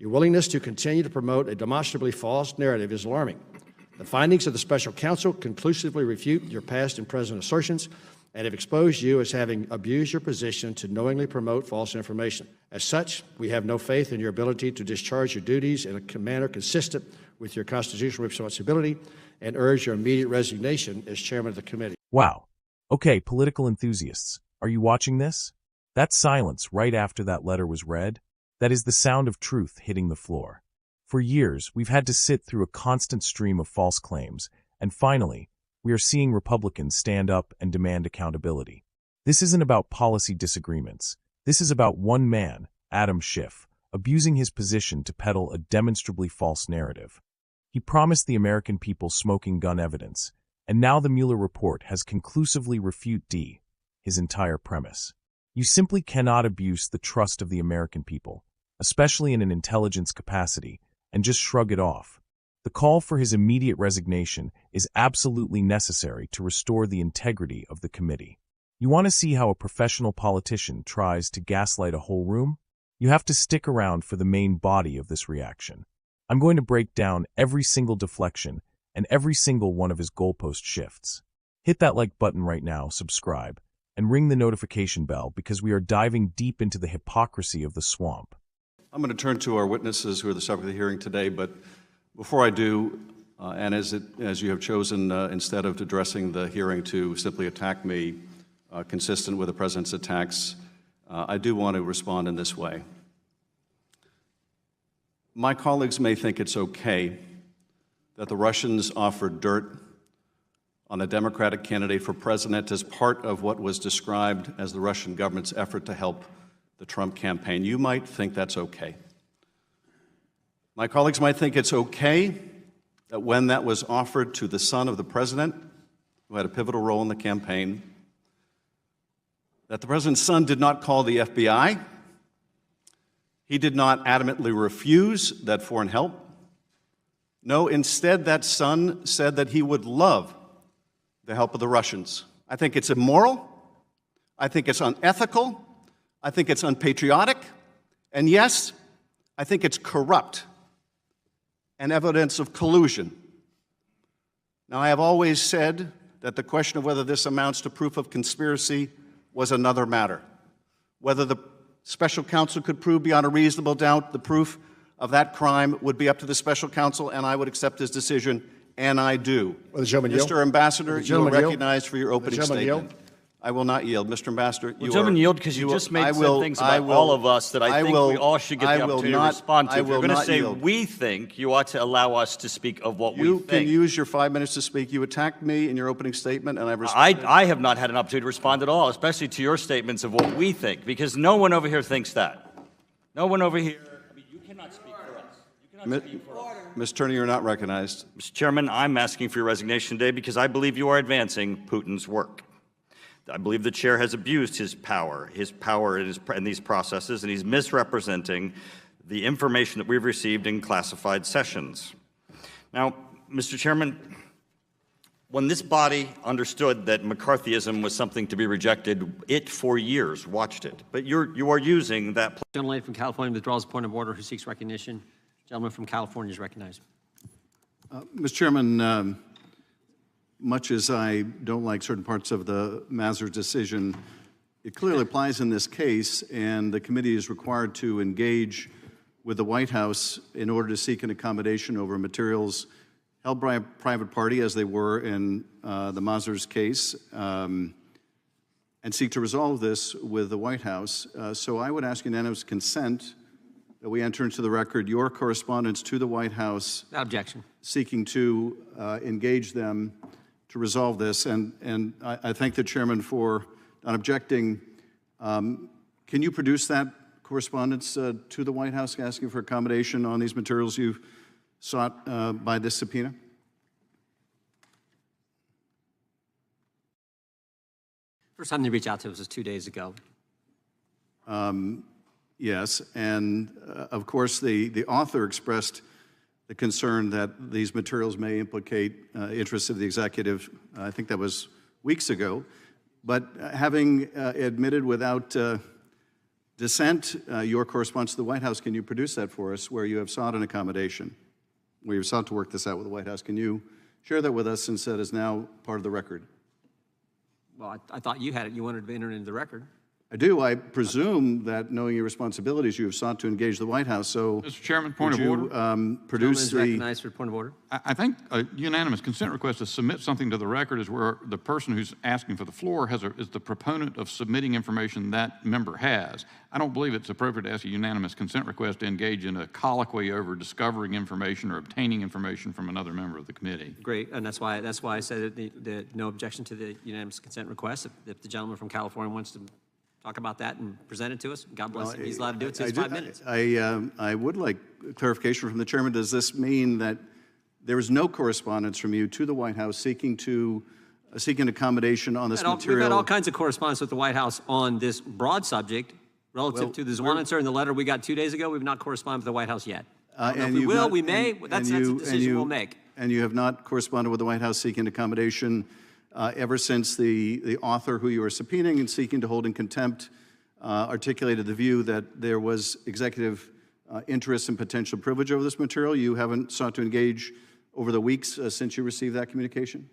Your willingness to continue to promote a demonstrably false narrative is alarming. The findings of the special counsel conclusively refute your past and present assertions and have exposed you as having abused your position to knowingly promote false information. As such, we have no faith in your ability to discharge your duties in a manner consistent with your constitutional responsibility and urge your immediate resignation as chairman of the committee. Wow. Okay, political enthusiasts, are you watching this? That silence right after that letter was read, that is the sound of truth hitting the floor. For years, we've had to sit through a constant stream of false claims, and finally, we are seeing Republicans stand up and demand accountability. This isn't about policy disagreements. This is about one man, Adam Schiff, abusing his position to peddle a demonstrably false narrative. He promised the American people smoking gun evidence, and now the Mueller report has conclusively refuted his entire premise. You simply cannot abuse the trust of the American people, especially in an intelligence capacity, and just shrug it off. The call for his immediate resignation is absolutely necessary to restore the integrity of the committee. You want to see how a professional politician tries to gaslight a whole room? You have to stick around for the main body of this reaction. I'm going to break down every single deflection and every single one of his goalpost shifts. Hit that like button right now, subscribe, and ring the notification bell because we are diving deep into the hypocrisy of the swamp. I'm going to turn to our witnesses who are the subject of the hearing today, but before I do, and as you have chosen, instead of addressing the hearing to simply attack me, consistent with the President's attacks, I do want to respond in this way. My colleagues may think it's okay that the Russians offered dirt on a Democratic candidate for president as part of what was described as the Russian government's effort to help the Trump campaign. You might think that's okay. My colleagues might think it's okay that when that was offered to the son of the president, who had a pivotal role in the campaign, that the president's son did not call the FBI. He did not adamantly refuse that foreign help. No, instead, that son said that he would love the help of the Russians. I think it's immoral. I think it's unethical. I think it's unpatriotic. And yes, I think it's corrupt and evidence of collusion. Now, I have always said that the question of whether this amounts to proof of conspiracy was another matter. Whether the special counsel could prove beyond a reasonable doubt the proof of that crime would be up to the special counsel, and I would accept his decision, and I do. Mr. Ambassador, you are recognized for your opening statement. I will not yield. Mr. Ambassador, you gentlemen, yield because you just made some things about all of us that I think we all should get the opportunity to respond to. If you're going to say we think, you ought to allow us to speak of what we think. You can use your 5 minutes to speak. You attacked me in your opening statement, and I've responded. I have not had an opportunity to respond at all, especially to your statements of what we think, because no one over here thinks that. No one over here. I mean, you cannot speak for us. You cannot speak for us. Ms. Turner, you're not recognized. Mr. Chairman, I'm asking for your resignation today because I believe you are advancing Putin's work. I believe the chair has abused his power in these processes, and he's misrepresenting the information that we've received in classified sessions. Now, Mr. Chairman, when this body understood that McCarthyism was something to be rejected, it for years watched it. But you are using that. Gentleman from California withdraws a point of order who seeks recognition. Gentleman from California is recognized. Mr. Chairman, much as I don't like certain parts of the Mazur decision, it clearly applies in this case, and the committee is required to engage with the White House in order to seek an accommodation over materials held by a private party, as they were in the Mazur's case, and seek to resolve this with the White House. So I would ask unanimous consent that we enter into the record your correspondence to the White House. Objection. Seeking to engage them to resolve this, and I thank the chairman for not objecting. Can you produce that correspondence to the White House asking for accommodation on these materials you've sought by this subpoena? First time they reached out to us was 2 days ago. Yes, and of course the author expressed the concern that these materials may implicate interests of the executive. I think that was weeks ago. But having admitted without dissent, your correspondence to the White House, can you produce that for us, where you have sought an accommodation, where you've sought to work this out with the White House? Can you share that with us, since that is now part of the record? Well, I thought you had it. You wanted to enter it into the record. I do. I presume that, knowing your responsibilities, you have sought to engage the White House. So, Mr. Chairman, point of order. Produce Gentleman is recognized for point of order. I think a unanimous consent request to submit something to the record is where the person who's asking for the floor is the proponent of submitting information that member has. I don't believe it's appropriate to ask a unanimous consent request to engage in a colloquy over discovering information or obtaining information from another member of the committee. Great, and that's why I said that no objection to the unanimous consent request. If the gentleman from California wants to talk about that and present it to us, God bless him. He's allowed to do it. So it's 5 minutes. I would like clarification from the chairman. Does this mean that there is no correspondence from you to the White House seeking accommodation on this material? We've had all kinds of correspondence with the White House on this broad subject relative to the Zwan answer and the letter we got 2 days ago. We've not corresponded with the White House yet. And we will, not, we may. That's a decision we'll make. And you have not corresponded with the White House seeking accommodation ever since the author who you are subpoenaing and seeking to hold in contempt articulated the view that there was executive interest and potential privilege over this material? You haven't sought to engage over the weeks since you received that communication?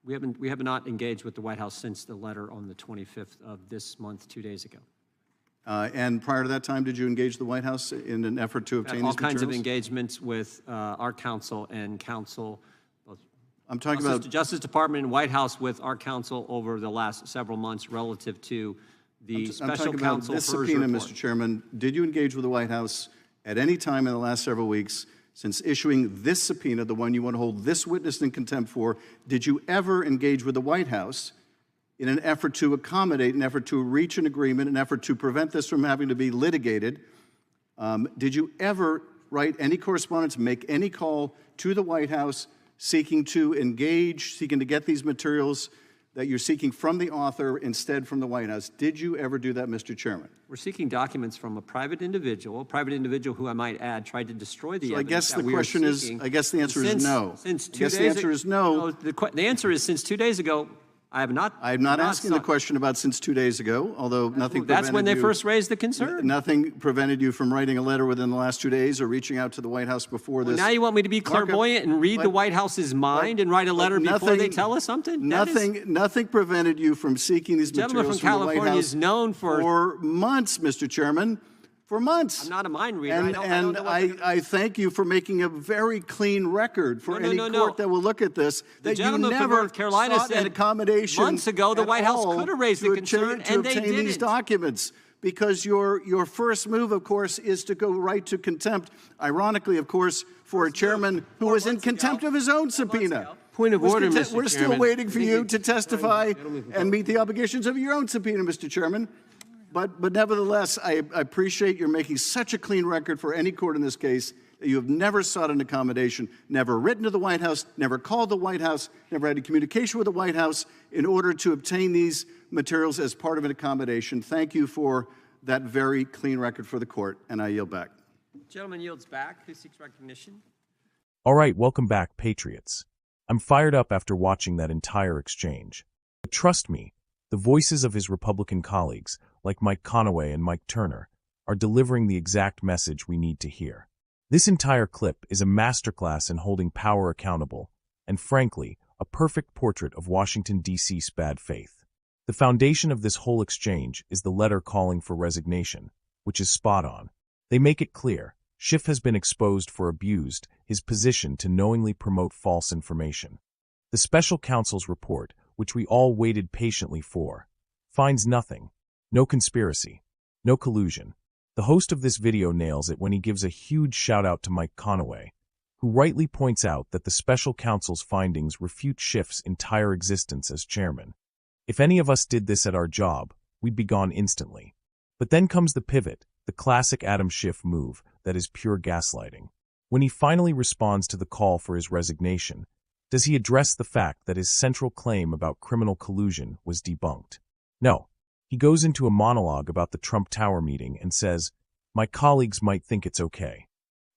We have not engaged with the White House since the letter on the 25th of this month, 2 days ago. And prior to that time, did you engage the White House in an effort to obtain these materials? All kinds of engagements with our counsel and counsel. I'm talking about the Justice Department and White House with our counsel over the last several months relative to the special counsel this subpoena, Mr. Chairman. Did you engage with the White House at any time in the last several weeks since issuing this subpoena, the one you want to hold this witness in contempt for? Did you ever engage with the White House in an effort to accommodate, an effort to reach an agreement, an effort to prevent this from having to be litigated? Did you ever write any correspondence, make any call to the White House seeking to engage, seeking to get these materials that you're seeking from the author instead from the White House? Did you ever do that, Mr. Chairman? We're seeking documents from a private individual who, I might add, tried to destroy the evidence. I guess the question is, I guess the answer is no. Since 2 days the answer is no. The answer is since 2 days ago, I'm not asking the question about since 2 days ago, although nothing prevented That's when they first raised the concern. Nothing prevented you from writing a letter within the last 2 days or reaching out to the White House before this. Now you want me to be clairvoyant and read the White House's mind and write a letter before they tell us something? Nothing prevented you from seeking these materials from the White House is known for months, Mr. Chairman. For months. I'm not a mind reader. I thank you for making a very clean record for any court that will look at this. The gentleman from North Carolina said an accommodation months ago the White House could have raised the concern, and they didn't. To obtain these documents, because your first move, of course, is to go right to contempt. Ironically, of course, for a chairman who was in contempt of his own subpoena. Point of order, Mr. Chairman. We're still waiting for you to testify and meet the obligations of your own subpoena, Mr. Chairman. But nevertheless, I appreciate you're making such a clean record for any court in this case that you have never sought an accommodation, never written to the White House, never called the White House, never had a communication with the White House in order to obtain these materials as part of an accommodation. Thank you for that very clean record for the court, and I yield back. Gentleman yields back. Who seeks recognition? All right, welcome back, Patriots. I'm fired up after watching that entire exchange. But trust me, the voices of his Republican colleagues, like Mike Conaway and Mike Turner, are delivering the exact message we need to hear. This entire clip is a masterclass in holding power accountable, and frankly, a perfect portrait of Washington, D.C.'s bad faith. The foundation of this whole exchange is the letter calling for resignation, which is spot on. They make it clear, Schiff has been exposed for abused his position to knowingly promote false information. The special counsel's report, which we all waited patiently for, finds nothing. No conspiracy. No collusion. The host of this video nails it when he gives a huge shout-out to Mike Conaway, who rightly points out that the special counsel's findings refute Schiff's entire existence as chairman. If any of us did this at our job, we'd be gone instantly. But then comes the pivot, the classic Adam Schiff move that is pure gaslighting. When he finally responds to the call for his resignation, does he address the fact that his central claim about criminal collusion was debunked? No. He goes into a monologue about the Trump Tower meeting and says, "My colleagues might think it's okay."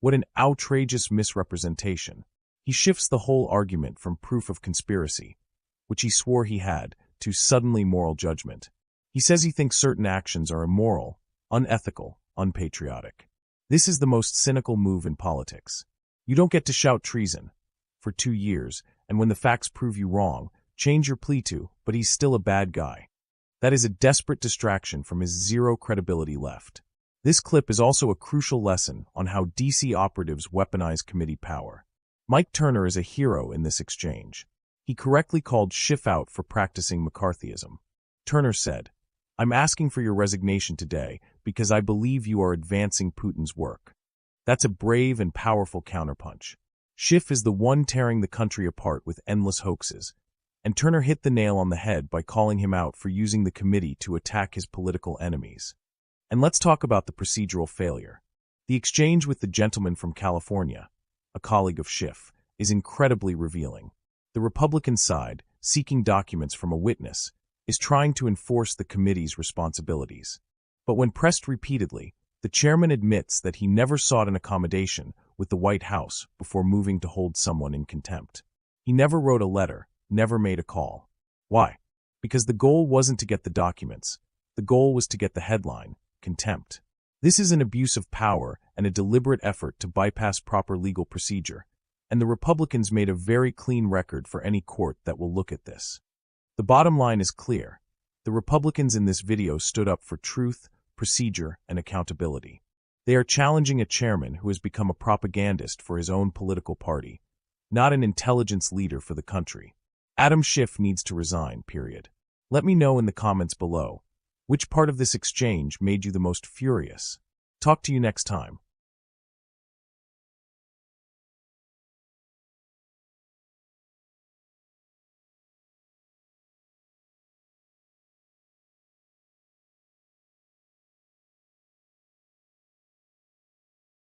What an outrageous misrepresentation. He shifts the whole argument from proof of conspiracy, which he swore he had, to suddenly moral judgment. He says he thinks certain actions are immoral, unethical, unpatriotic. This is the most cynical move in politics. You don't get to shout treason for 2 years, and when the facts prove you wrong, change your plea to, but he's still a bad guy. That is a desperate distraction from his zero credibility left. This clip is also a crucial lesson on how DC operatives weaponize committee power. Mike Turner is a hero in this exchange. He correctly called Schiff out for practicing McCarthyism. Turner said, "I'm asking for your resignation today because I believe you are advancing Putin's work." That's a brave and powerful counterpunch. Schiff is the one tearing the country apart with endless hoaxes, and Turner hit the nail on the head by calling him out for using the committee to attack his political enemies. And let's talk about the procedural failure. The exchange with the gentleman from California, a colleague of Schiff, is incredibly revealing. The Republican side, seeking documents from a witness, is trying to enforce the committee's responsibilities. But when pressed repeatedly, the chairman admits that he never sought an accommodation with the White House before moving to hold someone in contempt. He never wrote a letter, never made a call. Why? Because the goal wasn't to get the documents. The goal was to get the headline, contempt. This is an abuse of power and a deliberate effort to bypass proper legal procedure, and the Republicans made a very clean record for any court that will look at this. The bottom line is clear. The Republicans in this video stood up for truth, procedure, and accountability. They are challenging a chairman who has become a propagandist for his own political party, not an intelligence leader for the country. Adam Schiff needs to resign, period. Let me know in the comments below, which part of this exchange made you the most furious? Talk to you next time.